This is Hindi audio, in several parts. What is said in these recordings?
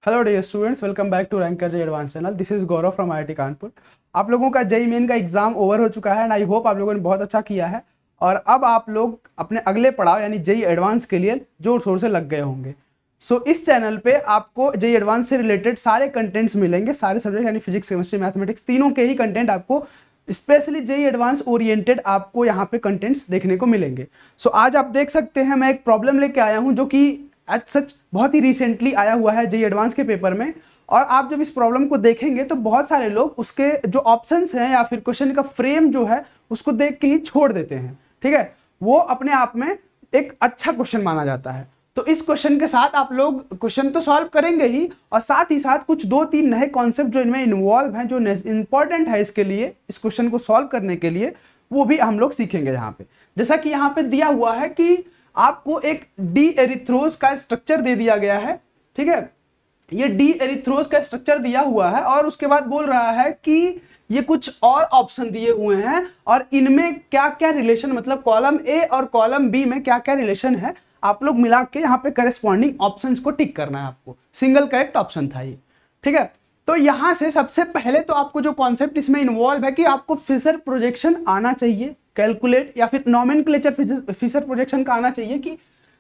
Hello dear students, welcome back to Ranker J advance channel. This is Gaurav from IIT Kanpur. आप लोगों का जेईई मेन का एग्जाम ओवर हो चुका है एंड आई होप आप लोगों ने बहुत अच्छा किया है और अब आप लोग अपने अगले पड़ाव यानी जेईई एडवांस के लिए जोर शोर से लग गए होंगे। सो इस चैनल पे आपको जेईई एडवांस से रिलेटेड सारे कंटेंट्स मिलेंगे, सारे सब्जेक्ट यानी फिजिक्स, केमिस्ट्री, मैथमेटिक्स तीनों के ही कंटेंट आपको स्पेशली जेईई एडवांस ओरिएंटेड आपको यहाँ पे कंटेंट्स देखने को मिलेंगे। सो आज आप देख सकते हैं मैं एक प्रॉब्लम लेके आया हूँ जो कि एज सच बहुत ही रिसेंटली आया हुआ है जेईई एडवांस के पेपर में। और आप जब इस प्रॉब्लम को देखेंगे तो बहुत सारे लोग उसके जो ऑप्शंस हैं या फिर क्वेश्चन का फ्रेम जो है उसको देख के ही छोड़ देते हैं। ठीक है, वो अपने आप में एक अच्छा क्वेश्चन माना जाता है। तो इस क्वेश्चन के साथ आप लोग क्वेश्चन तो सॉल्व करेंगे ही और साथ ही साथ कुछ 2-3 नए कॉन्सेप्ट जो इनमें इन्वॉल्व हैं, जो इंपॉर्टेंट है इसके लिए, इस क्वेश्चन को सॉल्व करने के लिए, वो भी हम लोग सीखेंगे यहाँ पे। जैसा कि यहाँ पे दिया हुआ है कि आपको एक डी एरिथ्रोज का स्ट्रक्चर दे दिया गया है। ठीक है, ये डी एरिथ्रोज का स्ट्रक्चर दिया हुआ है और उसके बाद बोल रहा है कि ये कुछ और ऑप्शन दिए हुए हैं और इनमें क्या क्या रिलेशन, मतलब कॉलम ए और कॉलम बी में क्या क्या रिलेशन है, आप लोग मिला के यहाँ पे करेस्पॉन्डिंग ऑप्शंस को टिक करना है। आपको सिंगल करेक्ट ऑप्शन था ये। ठीक है, तो यहां से सबसे पहले तो आपको जो कॉन्सेप्ट इसमें इन्वॉल्व है कि आपको फिशर प्रोजेक्शन आना चाहिए, कैलकुलेट या फिर नॉमेनक्लेचर फिशर प्रोजेक्शन का आना चाहिए कि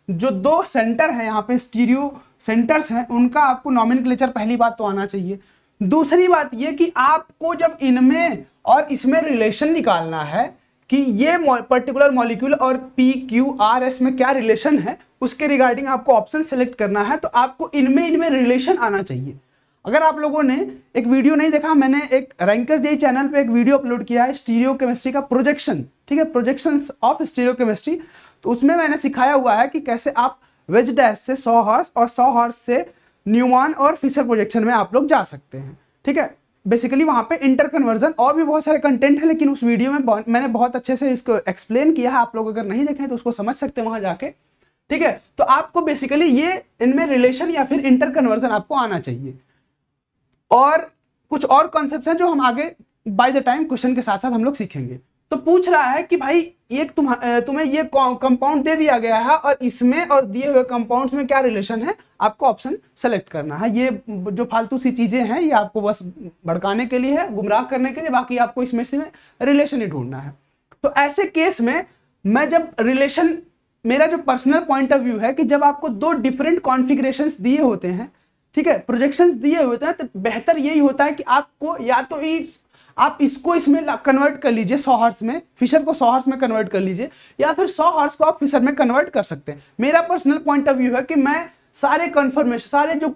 जो दो सेंटर है यहाँ पे स्टीरियो सेंटर्स हैं उनका आपको नॉमेनक्लेचर पहली बात तो आना चाहिए। दूसरी बात ये कि आपको जब इनमें और इसमें रिलेशन निकालना है कि ये पर्टिकुलर मॉलिक्यूल और PQRS में क्या रिलेशन है, उसके रिगार्डिंग आपको ऑप्शन सेलेक्ट करना है। तो आपको इनमें रिलेशन आना चाहिए। अगर आप लोगों ने एक वीडियो नहीं देखा, मैंने एक रैंकर जेईई चैनल पे एक वीडियो अपलोड किया है स्टीरियो केमिस्ट्री का प्रोजेक्शन। ठीक है, प्रोजेक्शंस ऑफ स्टीरियो केमिस्ट्री। तो उसमें मैंने सिखाया हुआ है कि कैसे आप वेज डैश से सॉहर्स और सॉहर्स से न्यूमैन और फिशर प्रोजेक्शन में आप लोग जा सकते हैं। ठीक है, बेसिकली वहां पे इंटर कन्वर्जन और भी बहुत सारे कंटेंट है, लेकिन उस वीडियो में मैंने बहुत अच्छे से इसको एक्सप्लेन किया है। आप लोग अगर नहीं देखें तो उसको समझ सकते हैं वहां जाके। ठीक है, तो आपको बेसिकली ये इनमें रिलेशन या फिर इंटर कन्वर्जन आपको आना चाहिए। और कुछ और कॉन्सेप्ट्स हैं जो हम आगे बाय द टाइम क्वेश्चन के साथ साथ हम लोग सीखेंगे। तो पूछ रहा है कि भाई एक तुम्हें ये कंपाउंड दे दिया गया है और इसमें और दिए हुए कंपाउंड्स में क्या रिलेशन है, आपको ऑप्शन सेलेक्ट करना है। ये जो फालतू सी चीजें हैं ये आपको बस भड़काने के लिए है, गुमराह करने के लिए, बाकी आपको इसमें से रिलेशन ही ढूंढना है। तो ऐसे केस में मैं जब रिलेशन, मेरा जो पर्सनल पॉइंट ऑफ व्यू है कि जब आपको दो डिफरेंट कॉन्फ़िगरेशंस दिए होते हैं, ठीक है, प्रोजेक्शंस दिए होते हैं, तो बेहतर यही होता है कि आपको या तो आप इसको इसमें कन्वर्ट कर लीजिए सॉहर्स में, फिशर को सॉहर्स में कन्वर्ट कर लीजिए, या फिर सॉहर्स को आप फिशर में कन्वर्ट कर सकते हैं। मेरा पर्सनल पॉइंट ऑफ व्यू है कि मैं सारे कन्फर्मेशन, सारे जो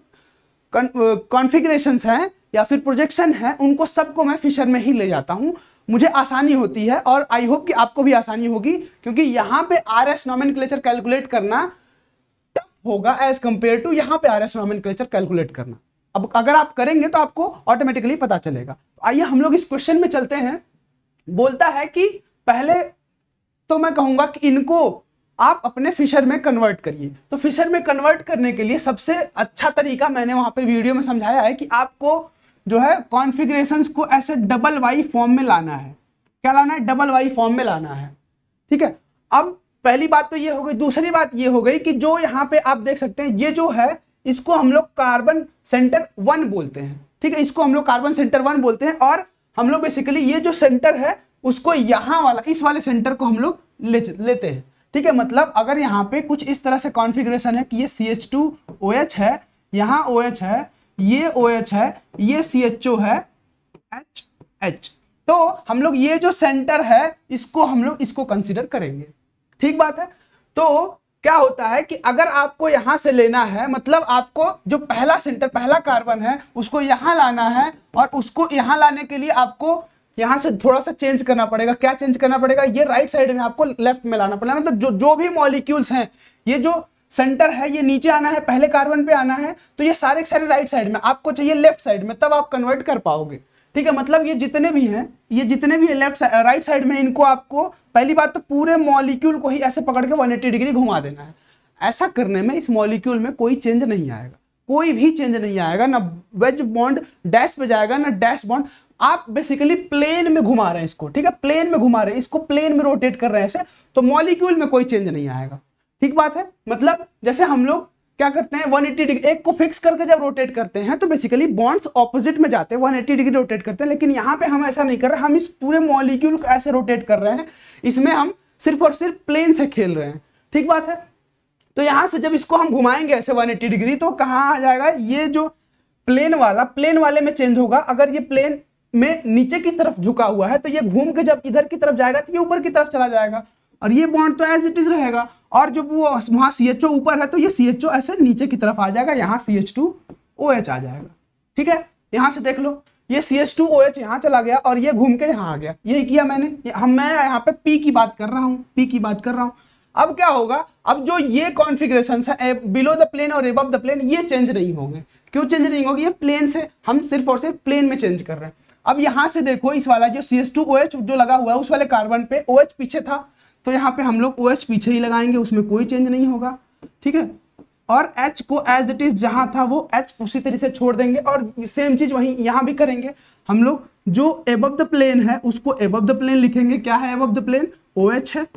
कॉन्फ़िगरेशंस हैं या फिर प्रोजेक्शन है, उनको सबको मैं फिशर में ही ले जाता हूं। मुझे आसानी होती है और आई होप कि आपको भी आसानी होगी, क्योंकि यहां पे RS नॉमेनक्लेचर कैलकुलेट करना टफ होगा एज कंपेयर टू यहां पे RS नॉमेनक्लेचर कैलकुलेट करना। अब अगर आप करेंगे तो आपको ऑटोमेटिकली पता चलेगा। आइए हम लोग इस क्वेश्चन में चलते हैं। बोलता है कि पहले तो मैं कहूंगा कि इनको आप अपने फिशर में कन्वर्ट करिए। तो फिशर में कन्वर्ट करने के लिए सबसे अच्छा तरीका मैंने वहां पे वीडियो में समझाया है कि आपको जो है कॉन्फ़िगरेशंस को ऐसे डबल वाई फॉर्म में लाना है। क्या लाना है? डबल वाई फॉर्म में लाना है। ठीक है, अब पहली बात तो ये हो गई। दूसरी बात ये हो गई कि जो यहां पे आप देख सकते हैं, ये जो है इसको हम लोग कार्बन सेंटर 1 बोलते हैं। ठीक है, इसको हम लोग कार्बन सेंटर 1 बोलते हैं और हम लोग बेसिकली ये जो सेंटर है उसको यहां वाला, इस वाले सेंटर को हम लोग लेते हैं। ठीक है, मतलब अगर यहाँ पे कुछ इस तरह से कॉन्फ़िगरेशन है कि ये CH2OH है, यहाँ OH है, ये OH है, ये CHO है, HH, तो हम लोग ये जो सेंटर है इसको हम लोग इसको कंसीडर करेंगे। ठीक बात है। तो क्या होता है कि अगर आपको यहां से लेना है, मतलब आपको जो पहला सेंटर, पहला कार्बन है उसको यहां लाना है और उसको यहां लाने के लिए आपको यहां से थोड़ा सा चेंज करना पड़ेगा। क्या चेंज करना पड़ेगा? ये राइट साइड में आपको लेफ्ट में लाना पड़ेगा। मतलब जो भी मॉलिक्यूल्स हैं, ये जो सेंटर है ये नीचे आना है, पहले कार्बन पे आना है, तो ये सारे के सारे राइट साइड में, आपको चाहिए लेफ्ट साइड में, तब आप कन्वर्ट कर पाओगे। ठीक है, मतलब ये जितने भी हैं, ये जितने भी लेफ्ट राइट साइड में, इनको आपको पहली बात तो पूरे मॉलिक्यूल को ही ऐसे पकड़ के 180 डिग्री घुमा देना है। ऐसा करने में इस मॉलिक्यूल में कोई चेंज नहीं आएगा, कोई भी चेंज नहीं आएगा, ना वेज बॉन्ड डैश पे जाएगा ना डैश बॉन्ड। आप बेसिकली प्लेन में घुमा रहे हैं इसको। ठीक है, प्लेन में घुमा रहे हैं इसको, प्लेन में रोटेट कर रहे हैं ऐसे, तो मॉलिक्यूल में कोई चेंज नहीं आएगा। ठीक बात है। मतलब जैसे हम लोग क्या करते हैं 180 डिग्री, एक को फिक्स करके जब रोटेट करते हैं तो बेसिकली बॉन्ड्स ऑपोजिट में जाते हैं, 180 डिग्री रोटेट करते हैं। लेकिन यहाँ पे हम ऐसा नहीं कर रहे, हम इस पूरे मॉलिक्यूल को ऐसे रोटेट कर रहे हैं, इसमें हम सिर्फ और सिर्फ प्लेन से खेल रहे हैं। ठीक बात है। तो यहाँ से जब इसको हम घुमाएंगे ऐसे 180 डिग्री तो कहाँ आ जाएगा, ये जो प्लेन वाले में चेंज होगा। अगर ये प्लेन में नीचे की तरफ झुका हुआ है तो ये घूम के जब इधर की तरफ जाएगा तो ये ऊपर की तरफ चला जाएगा, और ये बॉन्ड तो एज इट इज रहेगा। और जब वो वहां CHO ऊपर है तो ये CHO ऐसे नीचे की तरफ आ जाएगा, यहाँ CH2OH आ जाएगा। ठीक है, यहाँ से देख लो, ये CH2OH यहाँ चला गया और ये घूम के यहाँ आ गया। यही किया मैंने, मैं यहाँ पे P की बात कर रहा हूँ, अब क्या होगा, अब जो ये कॉन्फ़िगरेशन है बिलो द प्लेन और एबव द प्लेन, ये चेंज नहीं होंगे। क्यों चेंज नहीं होगी, ये प्लेन से हम सिर्फ और सिर्फ प्लेन में चेंज कर रहे हैं। अब यहाँ से देखो, इस वाला जो CH2OH जो लगा हुआ है उस वाले कार्बन पे OH पीछे था, तो यहाँ पे हम लोग OH पीछे ही लगाएंगे, उसमें कोई चेंज नहीं होगा। ठीक है, और H को एज इट इज जहां था वो H उसी तरह से छोड़ देंगे, और सेम चीज वहीं यहाँ भी करेंगे हम लोग। जो एबव द प्लेन है उसको एबव द प्लेन लिखेंगे। क्या है एबव द प्लेन, OH है,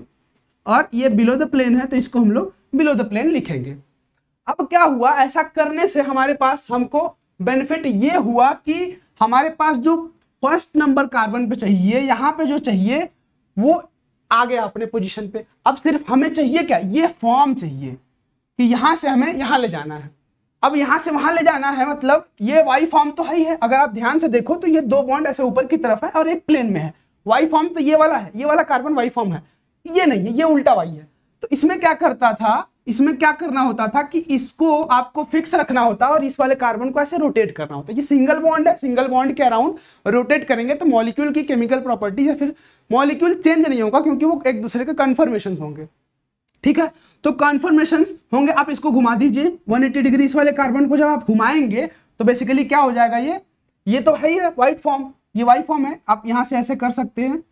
और ये बिलो द प्लेन है तो इसको हम लोग बिलो द प्लेन लिखेंगे। अब क्या हुआ, ऐसा करने से हमारे पास हमको बेनिफिट ये हुआ कि हमारे पास जो फर्स्ट नंबर कार्बन पे चाहिए, यहाँ पे जो चाहिए वो आ गया अपने पोजीशन पे। अब सिर्फ हमें चाहिए क्या, ये फॉर्म चाहिए कि यहां से हमें यहां ले जाना है। अब यहां से वहां ले जाना है मतलब ये वाई फॉर्म तो है ही है। अगर आप ध्यान से देखो तो ये दो बॉन्ड ऐसे ऊपर की तरफ है और एक प्लेन में है। वाई फॉर्म तो ये वाला है, ये वाला कार्बन वाई फॉर्म है, ये नहीं है, ये उल्टा वाई है। तो इसमें क्या करता था, इसमें क्या करना होता था कि इसको आपको फिक्स रखना होता और इस वाले कार्बन को ऐसे रोटेट करना होता। ये सिंगल बॉन्ड है, सिंगल बॉन्ड के अराउंड रोटेट करेंगे तो मॉलिक्यूल की केमिकल प्रॉपर्टी या फिर मॉलिक्यूल चेंज नहीं होगा, क्योंकि वो एक दूसरे के कन्फर्मेशन होंगे। ठीक है, तो कन्फर्मेशंस होंगे। आप इसको घुमा दीजिए 180 डिग्री, इस वाले कार्बन को जब आप घुमाएंगे तो बेसिकली क्या हो जाएगा, ये तो है ही है व्हाइट फॉर्म, ये वाई फॉर्म है। आप यहां से ऐसे कर सकते हैं,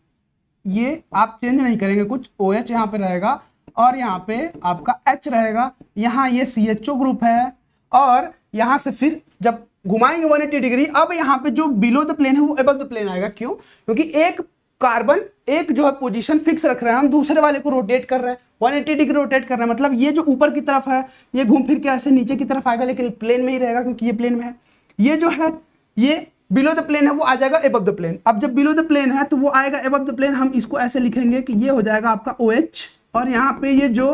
ये आप चेंज नहीं करेंगे कुछ, OH यहाँ पे रहेगा और यहाँ पे आपका H रहेगा, यहाँ ये CHO ग्रुप है, और यहाँ से फिर जब घुमाएंगे 180 डिग्री, अब यहाँ पे जो बिलो द प्लेन है वो अबव द प्लेन आएगा। क्यों, क्योंकि एक कार्बन एक जो है पोजीशन फिक्स रख रहे हैं, हम दूसरे वाले को रोटेट कर रहे हैं, 180 डिग्री रोटेट कर रहे हैं। मतलब ये जो ऊपर की तरफ है ये घूम फिर के ऐसे नीचे की तरफ आएगा, लेकिन प्लेन में ही रहेगा क्योंकि ये प्लेन में है। ये जो है ये बिलो द प्लेन है वो आ जाएगा अबव द प्लेन। अब जब बिलो द प्लेन है तो वो आएगा अबव द प्लेन। हम इसको ऐसे लिखेंगे कि ये हो जाएगा आपका OH, और यहाँ पे ये जो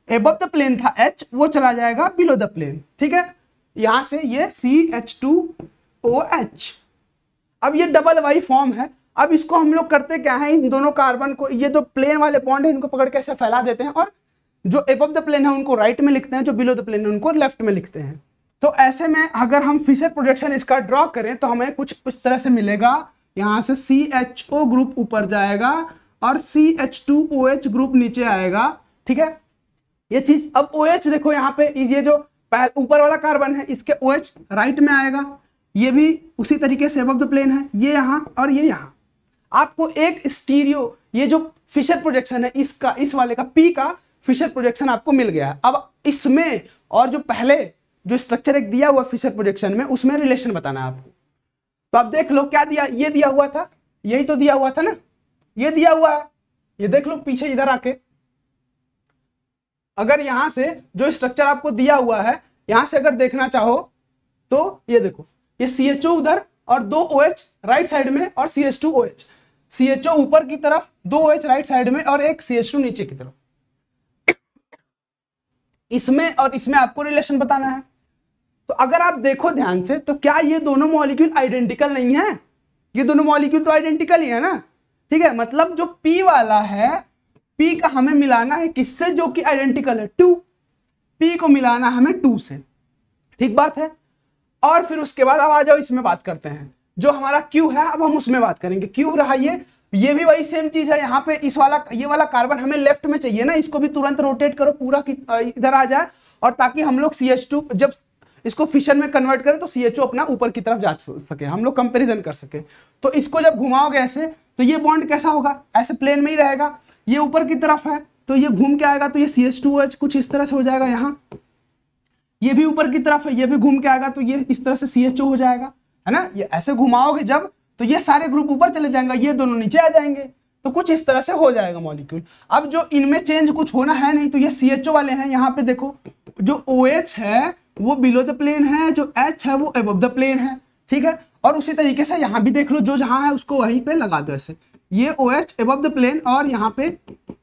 अबव द प्लेन था H वो चला जाएगा बिलो द प्लेन। ठीक है, यहाँ से ये CH2OH। अब ये डबल वाई फॉर्म है। अब इसको हम लोग करते क्या है, इन दोनों कार्बन को, ये जो प्लेन वाले बॉन्ड है इनको पकड़ के ऐसे फैला देते हैं, और जो अबव द प्लेन है उनको राइट में लिखते हैं, जो बिलो द प्लेन है उनको लेफ्ट में लिखते हैं। तो ऐसे में अगर हम फिशर प्रोजेक्शन इसका ड्रॉ करें तो हमें कुछ इस तरह से मिलेगा। यहाँ से CHO ग्रुप ऊपर जाएगा और CH2OH ग्रुप नीचे आएगा। ठीक है, ये चीज। अब OH देखो यहाँ पे, ये जो ऊपर वाला कार्बन है इसके OH राइट में आएगा, ये भी उसी तरीके से अबव द प्लेन है, ये यहाँ और ये यहाँ। आपको एक स्टीरियो, ये जो फिशर प्रोजेक्शन है इसका, इस वाले का P का फिशर प्रोजेक्शन आपको मिल गया है। अब इसमें और जो पहले जो स्ट्रक्चर एक दिया हुआ फिशर प्रोजेक्शन में, उसमें रिलेशन बताना है आपको। तो आप देख लो क्या दिया, ये दिया हुआ था, यही तो दिया हुआ था ना, ये दिया हुआ है, ये देख लो पीछे इधर आके। अगर यहां से जो स्ट्रक्चर आपको दिया हुआ है यहां से अगर देखना चाहो तो ये देखो, ये CHO उधर और 2 OH राइट साइड में और CH2OH। CHO ऊपर की तरफ, 2 OH राइट साइड में और एक CH2 नीचे की तरफ। इसमें और इसमें आपको रिलेशन बताना है। तो अगर आप देखो ध्यान से तो क्या ये दोनों मॉलिक्यूल आइडेंटिकल नहीं है, ये दोनों मॉलिक्यूल तो आइडेंटिकल ही है ना। ठीक है, मतलब जो P वाला है, P का हमें मिलाना है किससे, जो कि आइडेंटिकल है 2, P को मिलाना हमें 2 से। ठीक बात है। और फिर उसके बाद अब आ जाओ इसमें बात करते हैं, जो हमारा Q है अब हम उसमें बात करेंगे। Q रहा ये भी वही सेम चीज है। यहाँ पे इस वाला, ये वाला कार्बन हमें लेफ्ट में चाहिए ना, इसको भी तुरंत रोटेट करो पूरा इधर आ जाए, और ताकि हम लोग CH2 जब इसको फिशन में कन्वर्ट करें तो CHO अपना ऊपर की तरफ जा सके, हम लोग कंपैरिजन कर सके। तो इसको जब घुमाओगे ऐसे तो ये बॉन्ड कैसा होगा, ऐसे प्लेन में ही रहेगा, ये ऊपर की तरफ है तो ये घूम के आएगा, तो ये CH2OH कुछ इस तरह से हो जाएगा। यहाँ ये भी ऊपर की तरफ है, ये भी घूम के आएगा तो ये इस तरह से CHO हो जाएगा, है ना। ये ऐसे घुमाओगे जब तो ये सारे ग्रुप ऊपर चले जाएंगे, ये दोनों नीचे आ जाएंगे, तो कुछ इस तरह से हो जाएगा मॉलिक्यूल। अब जो इनमें चेंज कुछ होना है नहीं, तो ये CHO वाले हैं, यहाँ पे देखो जो OH है वो बिलो द प्लेन है, जो H है वो अबव द प्लेन है, ठीक है। और उसी तरीके से यहाँ भी देख लो, जो जहाँ है उसको वहीं पे लगा दो ऐसे, ये OH अबव द प्लेन और यहाँ पे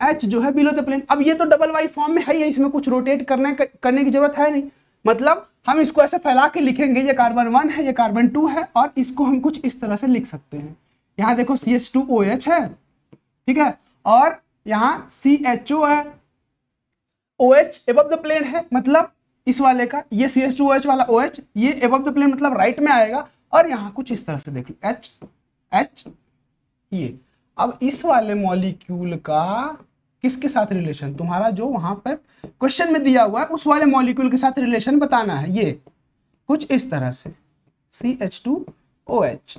H जो है बिलो द प्लेन। अब ये तो डबल वाई फॉर्म में है ही, इसमें कुछ रोटेट करने की जरूरत है नहीं, मतलब हम इसको ऐसे फैला के लिखेंगे, ये कार्बन 1 है, ये कार्बन 2 है, और इसको हम कुछ इस तरह से लिख सकते हैं। यहाँ देखो CH2OH है, ठीक है, और यहाँ CHO है, OH एबव द प्लेन है, मतलब इस वाले का, ये CH2OH वाला OH ये एबव द प्लेन मतलब राइट में आएगा, और यहाँ कुछ इस तरह से देख लो H ये। अब इस वाले मॉलिक्यूल का किसके साथ रिलेशन, तुम्हारा जो वहां पर क्वेश्चन में दिया हुआ है उस वाले मॉलिक्यूल के साथ रिलेशन बताना है, ये कुछ इस तरह से CH2OH।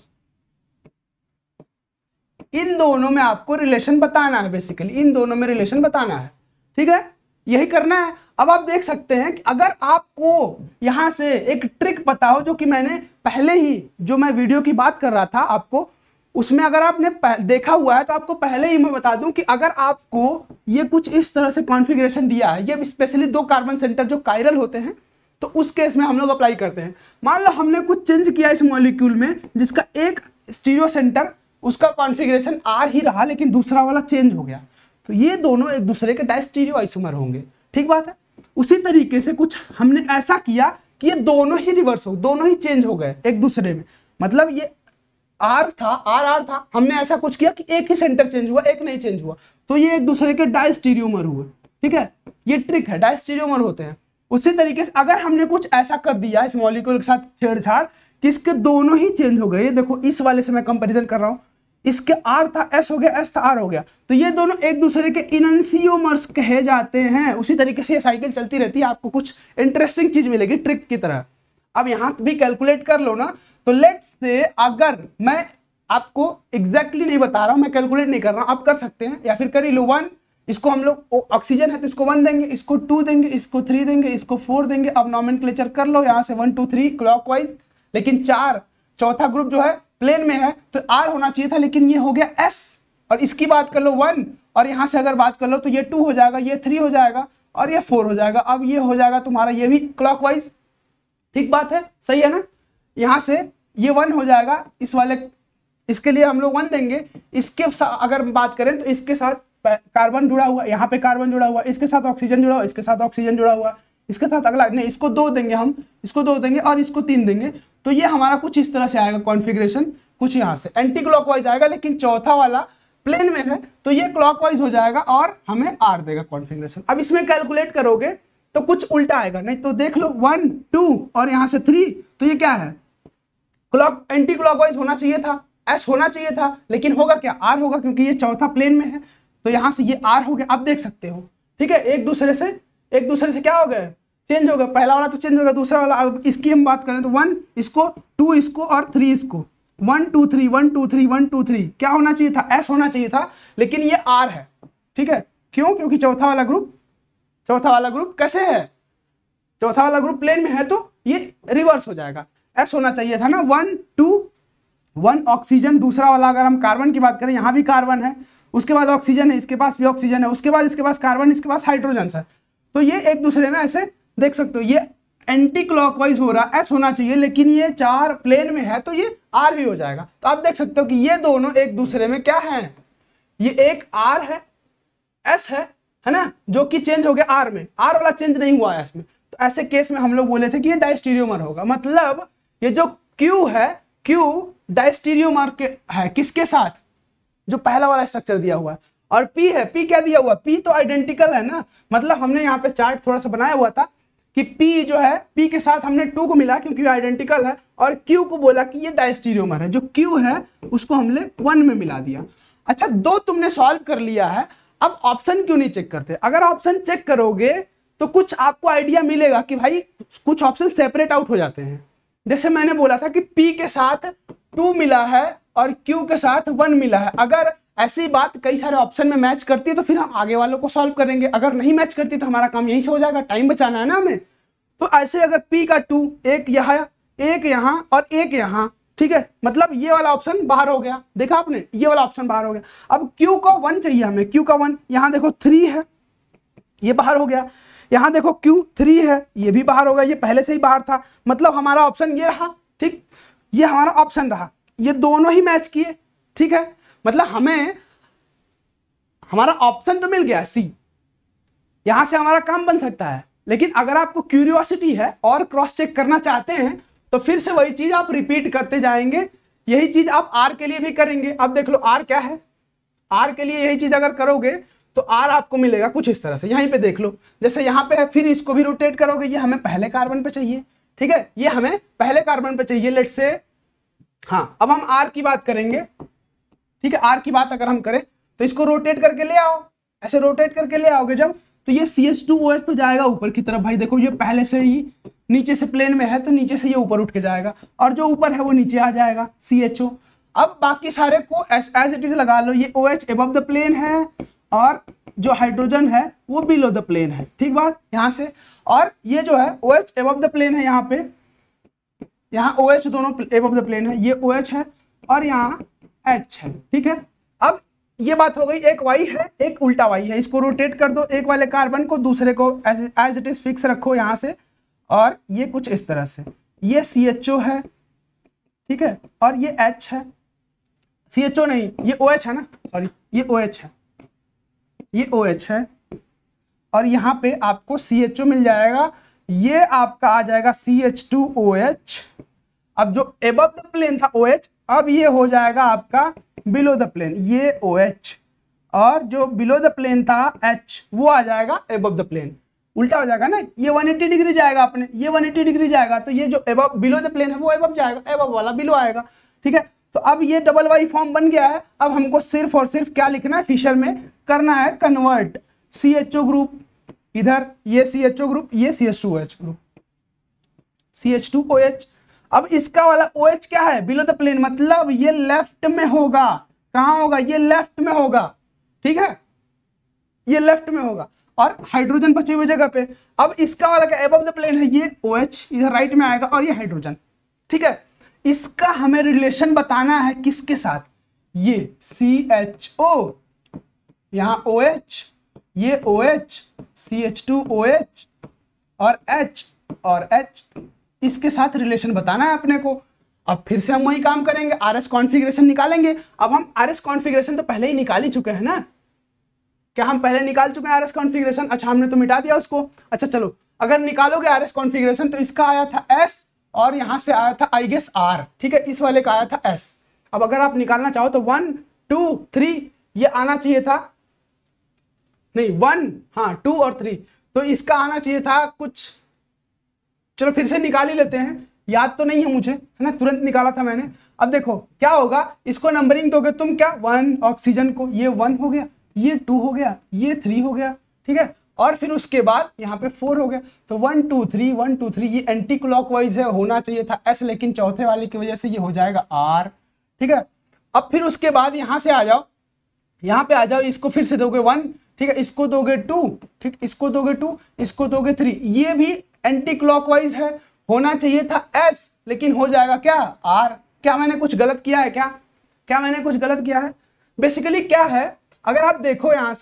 इन दोनों में आपको रिलेशन बताना है, बेसिकली इन दोनों में रिलेशन बताना है, ठीक है, यही करना है। अब आप देख सकते हैं कि अगर आपको यहां से एक ट्रिक पता हो, जो कि मैंने पहले ही जो मैं वीडियो की बात कर रहा था आपको, उसमें अगर आपने देखा हुआ है तो आपको पहले ही मैं बता दूं कि अगर आपको ये कुछ इस तरह से कॉन्फ़िगरेशन दिया है, ये स्पेशली 2 कार्बन सेंटर जो कायरल होते हैं, तो उस केस में हम लोग अप्लाई करते हैं। मान लो हमने कुछ चेंज किया इस मॉलिक्यूल में, जिसका एक स्टीरियो सेंटर उसका कॉन्फ़िगरेशन R ही रहा, लेकिन दूसरा वाला चेंज हो गया, तो ये दोनों एक दूसरे के डायस्टीरियो आइसोमर होंगे, ठीक बात है। उसी तरीके से कुछ हमने ऐसा किया कि ये दोनों ही रिवर्स हो, दोनों ही चेंज हो गए एक दूसरे में, मतलब ये R था, हमने ऐसा कुछ किया कि एक ही सेंटर चेंज हुआ, एक नहीं चेंज हुआ, तो ये एक दूसरे के डायस्टीरियोमर हुए, ठीक है, ये ट्रिक है, डायस्टीरियोमर होते हैं। उसी तरीके से अगर हमने कुछ ऐसा कर दिया इस मॉलिक्यूल के साथ छेड़छाड़ कि इसके दोनों ही चेंज हो गए, ये देखो इस वाले से मैं कंपैरिजन कर रहा हूं, इसके R था S हो गया, S था R हो गया, तो ये दोनों एक दूसरे के इनन्सियोमर्स कहे जाते हैं। उसी तरीके से ये साइकिल चलती रहती है, आपको कुछ इंटरेस्टिंग चीज मिलेगी ट्रिक की तरह। अब यहां भी कैलकुलेट कर लो ना, तो लेट्स से अगर मैं आपको एग्जैक्टली नहीं बता रहा हूं, मैं कैलकुलेट नहीं कर रहा हूं, आप कर सकते हैं या फिर कर ही लो। 1 इसको हम लोग ऑक्सीजन है तो इसको 1 देंगे, इसको 2 देंगे, इसको 3 देंगे, इसको 4 देंगे। अब नॉमेनक्लेचर कर लो यहां से 1 2 3 क्लॉकवाइज, लेकिन 4 चौथा ग्रुप जो है प्लेन में है तो R होना चाहिए था, लेकिन ये हो गया S। और इसकी बात कर लो 1, और यहां से अगर बात कर लो तो ये 2 हो जाएगा, ये 3 हो जाएगा और ये 4 हो जाएगा। अब ये हो जाएगा तुम्हारा ये भी क्लॉकवाइज, ठीक बात है, सही है ना। यहां से ये 1 हो जाएगा, इस वाले इसके लिए हम लोग 1 देंगे। इसके अगर बात करें तो इसके साथ कार्बन जुड़ा हुआ, यहाँ पे कार्बन जुड़ा हुआ, इसके साथ ऑक्सीजन जुड़ा हुआ, इसके साथ ऑक्सीजन जुड़ा हुआ, इसके साथ अगला नहीं, इसको 2 देंगे, हम इसको 2 देंगे और इसको 3 देंगे। तो ये हमारा कुछ इस तरह से आएगा कॉन्फ़िगरेशन, कुछ यहाँ से एंटी क्लॉकवाइज आएगा, लेकिन चौथा वाला प्लेन में है तो ये क्लॉकवाइज हो जाएगा और हमें R देगा कॉन्फ़िगरेशन। अब इसमें कैलकुलेट करोगे तो कुछ उल्टा आएगा, नहीं तो देख लो 1 2 और यहाँ से 3, तो ये क्या है, क्लॉक एंटी क्लॉकवाइज होना चाहिए था, S होना चाहिए था, लेकिन होगा क्या, R होगा, क्योंकि ये चौथा प्लेन में है, तो यहाँ से ये R हो गया। आप देख सकते हो, ठीक है, एक दूसरे से क्या हो गया, चेंज हो गया। पहला वाला तो चेंज हो गया, दूसरा वाला, अब इसकी हम बात करें तो 1 इसको, 2 इसको और 3 इसको, 1 2 3 1 2 3 1 2 3 क्या होना चाहिए था, S होना चाहिए था, लेकिन ये R है, ठीक है। क्यों, क्योंकि चौथा वाला ग्रुप कैसे है, चौथा वाला ग्रुप प्लेन में है, तो ये रिवर्स हो जाएगा, S होना चाहिए था ना। 1 2 1 ऑक्सीजन, दूसरा वाला अगर हम कार्बन की बात करें, यहाँ भी कार्बन है, उसके बाद ऑक्सीजन है, इसके पास भी ऑक्सीजन है, उसके बाद इसके पास कार्बन, इसके पास हाइड्रोजन है, तो ये एक दूसरे में ऐसे देख सकते हो, ये एंटी क्लॉकवाइज हो रहा, S होना चाहिए, लेकिन ये 4 प्लेन में है तो ये R भी हो जाएगा। तो आप देख सकते हो कि ये दोनों एक दूसरे में क्या है, ये एक R है, S है ना, जो कि चेंज हो गया R में, R वाला चेंज नहीं हुआ है S में। तो ऐसे केस में हम लोग बोले थे कि ये डायस्टीरियोमर होगा, मतलब ये जो Q है, Q डायस्टीरियोमर के है, किसके साथ, जो पहला वाला स्ट्रक्चर दिया हुआ है। और P है, P क्या दिया हुआ, P तो आइडेंटिकल है ना, मतलब हमने यहाँ पे चार्ट थोड़ा सा बनाया हुआ था कि P जो है, P के साथ हमने 2 को मिला क्योंकि आइडेंटिकल है, और Q को बोला कि ये डायस्टीरियोमर है, जो Q है उसको हमने 1 में मिला दिया। अच्छा, 2 तुमने सॉल्व कर लिया है, अब ऑप्शन क्यों नहीं चेक करते। अगर ऑप्शन चेक करोगे तो कुछ आपको आइडिया मिलेगा कि भाई कुछ ऑप्शन सेपरेट आउट हो जाते हैं। जैसे मैंने बोला था कि P के साथ 2 मिला है और Q के साथ 1 मिला है। अगर ऐसी बात कई सारे ऑप्शन में मैच करती है तो फिर हम आगे वालों को सॉल्व करेंगे, अगर नहीं मैच करती तो हमारा काम यहीं से हो जाएगा, टाइम बचाना है ना हमें। तो ऐसे अगर P का 2, एक यहाँ, एक यहाँ और एक यहाँ, ठीक है, मतलब ये वाला ऑप्शन बाहर हो गया, देखा आपने, ये वाला ऑप्शन बाहर हो गया। अब Q का 1 चाहिए हमें, Q का 1, यहाँ देखो 3 है, ये बाहर हो गया। यहाँ देखो Q3 है, ये भी बाहर होगा, ये पहले से ही बाहर था, मतलब हमारा ऑप्शन ये रहा, ठीक, ये हमारा ऑप्शन रहा, ये दोनों ही मैच किए, ठीक है, मतलब हमें हमारा ऑप्शन तो मिल गया सी, यहां से हमारा काम बन सकता है। लेकिन अगर आपको क्यूरियोसिटी है और क्रॉस चेक करना चाहते हैं तो फिर से वही चीज आप रिपीट करते जाएंगे, यही चीज आप आर के लिए भी करेंगे। अब देख लो आर क्या है, आर के लिए यही चीज अगर करोगे तो आर आपको मिलेगा कुछ इस तरह से, यहीं पे देख लो, जैसे यहाँ पे है, फिर इसको भी रोटेट करोगे, ये हमें पहले कार्बन पे चाहिए, ठीक है, ये हमें पहले कार्बन पे चाहिए, लेट से, हाँ, अब हम आर की बात करेंगे, ठीक है, आर की बात अगर हम करें तो इसको रोटेट करके ले आओ, ऐसे रोटेट करके ले आओगे जब, तो ये CH2OH तो जाएगा ऊपर की तरफ, भाई देखो ये पहले से ही नीचे से प्लेन में है तो नीचे से ये ऊपर उठ के जाएगा, और जो ऊपर है वो नीचे आ जाएगा CHO। अब बाकी सारे को एज इट इज लगा लो, ये OH एबव द प्लेन है और जो हाइड्रोजन है वो बिलो द प्लेन है, ठीक बात, यहाँ से, और ये जो है OH एबव द प्लेन है, यहाँ पे, यहाँ OH दोनों एबव द प्लेन है, ये OH है और यहाँ H है, ठीक है। अब ये बात हो गई, एक Y है एक उल्टा Y है, इसको रोटेट कर दो, एक वाले कार्बन को दूसरे को एज इट इज फिक्स रखो यहाँ से, और ये कुछ इस तरह से, ये CHO है, ठीक है, और ये H है, CHO नहीं, ये OH है ना, सॉरी, ये OH है, ये OH है, और यहाँ पे आपको CHO मिल जाएगा, ये आपका आ जाएगा CH2OH। अब जो एबव द प्लेन था OH, अब ये हो जाएगा आपका बिलो द प्लेन, ये OH, और जो बिलो द प्लेन था H वो आ जाएगा एबव द प्लेन, उल्टा हो जाएगा ना, ये 180 डिग्री जाएगा अपने, ये 180 डिग्री जाएगा, तो ये जो एबव बिलो द प्लेन है वो एबव जाएगा, एबव वाला बिलो आएगा, ठीक है। तो अब ये डबल वाई फॉर्म बन गया है। अब हमको सिर्फ और सिर्फ क्या लिखना है, फिशर में करना है कन्वर्ट, CHO ग्रुप इधर, ये CHO ग्रुप, ये CH2OH ग्रुप, CH2OH। अब इसका वाला OH क्या है, बिलो द प्लेन, मतलब ये लेफ्ट में होगा, कहां होगा, ये लेफ्ट में होगा, ठीक है, ये लेफ्ट में होगा, और हाइड्रोजन बचे हुए जगह पे। अब इसका वाला क्या, एबव द प्लेन है, ये OH इधर राइट में आएगा और ये हाइड्रोजन, ठीक है। इसका हमें रिलेशन बताना है किसके साथ, ये CHO, यहां OH, ये OH, CH2OH और H, इसके साथ रिलेशन बताना है अपने को। अब फिर से हम वही काम करेंगे, RS कॉन्फ़िगरेशन निकालेंगे। अब हम RS कॉन्फ़िगरेशन तो पहले ही निकाल ही चुके हैं ना, क्या हम पहले निकाल चुके हैं RS कॉन्फ़िगरेशन? अच्छा, हमने तो मिटा दिया उसको। अच्छा चलो, अगर निकालोगे RS कॉन्फ़िगरेशन तो इसका आया था S और यहां से आया था आई गेस R, ठीक है, इस वाले का आया था S। अब अगर आप निकालना चाहो तो 1 2 3 ये आना चाहिए था, नहीं 1, हाँ 2 और 3, तो इसका आना चाहिए था कुछ, चलो फिर से निकाल ही लेते हैं, याद तो नहीं है मुझे, है ना, तुरंत निकाला था मैंने। अब देखो क्या होगा, इसको नंबरिंग दोगे तुम, क्या 1 ऑक्सीजन को, ये 1 हो गया, ये 2 हो गया, ये 3 हो गया, ठीक है, और फिर उसके बाद यहाँ पे 4 हो गया, तो 1 2 3 1 2 3, ये एंटी क्लॉकवाइज है, होना चाहिए था S, लेकिन चौथे वाले की वजह से ये हो जाएगा R, ठीक है। अब फिर उसके बाद यहाँ से आ जाओ, यहाँ पे आ जाओ, इसको फिर से दोगे 1, ठीक है, इसको दोगे 2, ठीक, इसको दोगे 2, इसको दोगे 3, ये भी एंटी क्लॉकवाइज है, होना चाहिए था S, लेकिन हो जाएगा क्या R। क्या मैंने कुछ गलत किया है, क्या मैंने कुछ गलत किया है? बेसिकली क्या है, अगर आप देखो यहाँ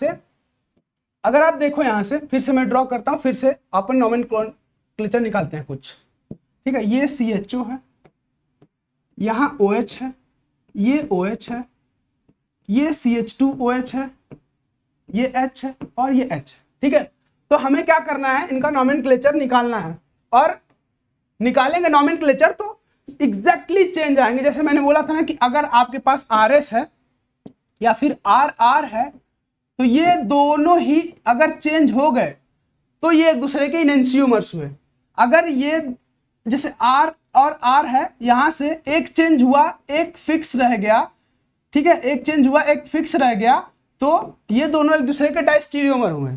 से, फिर से मैं ड्रॉ करता हूँ, फिर से अपन नोमेनक्लेचर निकालते हैं कुछ, ठीक है। ये CHO है, यहाँ OH है, ये OH है, ये CH2OH है, ये H है और ये H, ठीक है। तो हमें क्या करना है, इनका नोमेनक्लेचर निकालना है, और निकालेंगे नोमेनक्लेचर तो एग्जैक्टली चेंज आएंगे। जैसे मैंने बोला था ना कि अगर आपके पास RS है या फिर RR है तो ये दोनों ही अगर चेंज हो गए तो ये एक दूसरे के इनेंशियोमर्स हुए। अगर ये जैसे R और R है, यहां से एक चेंज हुआ एक फिक्स रह गया, ठीक है, एक चेंज हुआ एक फिक्स रह गया, तो ये दोनों एक दूसरे के डायस्टीरियोमर हुए।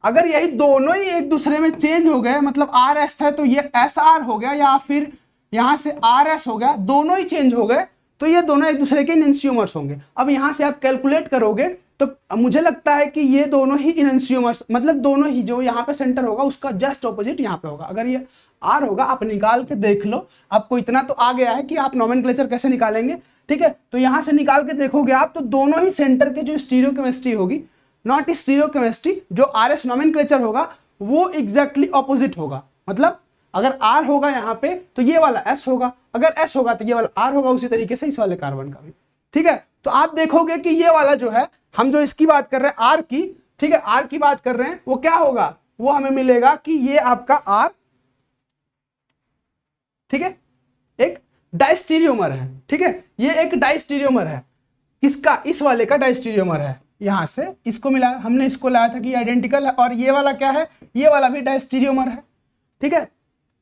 अगर यही दोनों ही एक दूसरे में चेंज हो गए, मतलब RS है तो ये SR हो गया, या फिर यहां से RS हो गया, दोनों ही चेंज हो गए तो ये दोनों एक दूसरे के इनेंशियोमर्स होंगे। अब यहां से आप कैलकुलेट करोगे तो मुझे लगता है कि ये दोनों ही इनेंशियोमर्स, मतलब दोनों ही, जो यहाँ पे सेंटर होगा उसका जस्ट ऑपोजिट यहाँ पे होगा। अगर ये R होगा, आप निकाल के देख लो, आपको इतना तो आ गया है कि आप नोमेनक्लेचर कैसे निकालेंगे, ठीक है। तो यहाँ से निकाल के देखोगे आप, तो दोनों ही सेंटर के जो स्टीरियोकेमिस्ट्री होगी, नॉट स्टीरियोकेमिस्ट्री, जो RS नोमेनक्लेचर होगा वो एग्जैक्टली ऑपोजिट होगा। मतलब अगर R होगा यहाँ पे तो ये वाला S होगा, अगर S होगा तो ये वाला R होगा, उसी तरीके से इस वाले कार्बन का भी। ठीक है, तो आप देखोगे कि ये वाला जो है, हम जो इसकी बात कर रहे हैं R की, ठीक है, R की बात कर रहे हैं, वो क्या होगा, वो हमें मिलेगा कि ये आपका R, ठीक है, एक डायस्टीरियोमर है। ठीक है, ये एक डायस्टीरियोमर है, इसका, इस वाले का डायस्टीरियोमर है। यहां से इसको मिला, हमने इसको लाया था कि आइडेंटिकल है, और ये वाला क्या है, ये वाला भी डायस्टीरियोमर है। ठीक है,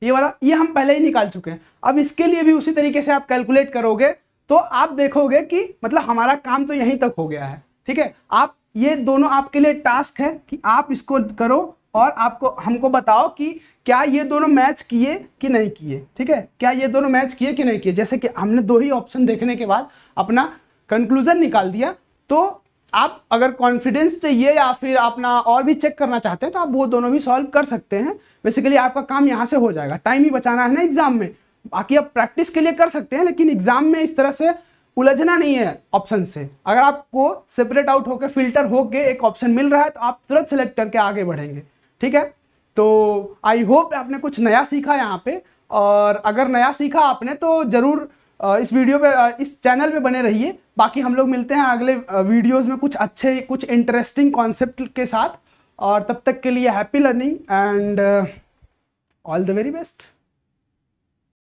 ये वाला, ये हम पहले ही निकाल चुके हैं। अब इसके लिए भी उसी तरीके से आप कैलकुलेट करोगे तो आप देखोगे कि मतलब हमारा काम तो यहीं तक हो गया है। ठीक है, आप, ये दोनों आपके लिए टास्क है कि आप इसको करो और आपको, हमको बताओ कि क्या ये दोनों मैच किए कि नहीं किए। ठीक है, क्या ये दोनों मैच किए कि नहीं किए। जैसे कि हमने दो ही ऑप्शन देखने के बाद अपना कंक्लूजन निकाल दिया, तो आप अगर कॉन्फिडेंस चाहिए या फिर अपना और भी चेक करना चाहते हैं तो आप वो दोनों भी सॉल्व कर सकते हैं। बेसिकली आपका काम यहाँ से हो जाएगा, टाइम ही बचाना है ना एग्जाम में। बाकी आप प्रैक्टिस के लिए कर सकते हैं, लेकिन एग्जाम में इस तरह से उलझना नहीं है ऑप्शन से। अगर आपको सेपरेट आउट होकर, फिल्टर होकर एक ऑप्शन मिल रहा है तो आप तुरंत सेलेक्ट करके आगे बढ़ेंगे। ठीक है, तो आई होप आपने कुछ नया सीखा यहाँ पे, और अगर नया सीखा आपने तो जरूर इस वीडियो पे, इस चैनल पे बने रहिए। बाकी हम लोग मिलते हैं अगले वीडियोस में कुछ अच्छे, कुछ इंटरेस्टिंग कॉन्सेप्ट के साथ, और तब तक के लिए happy learning and all the very best.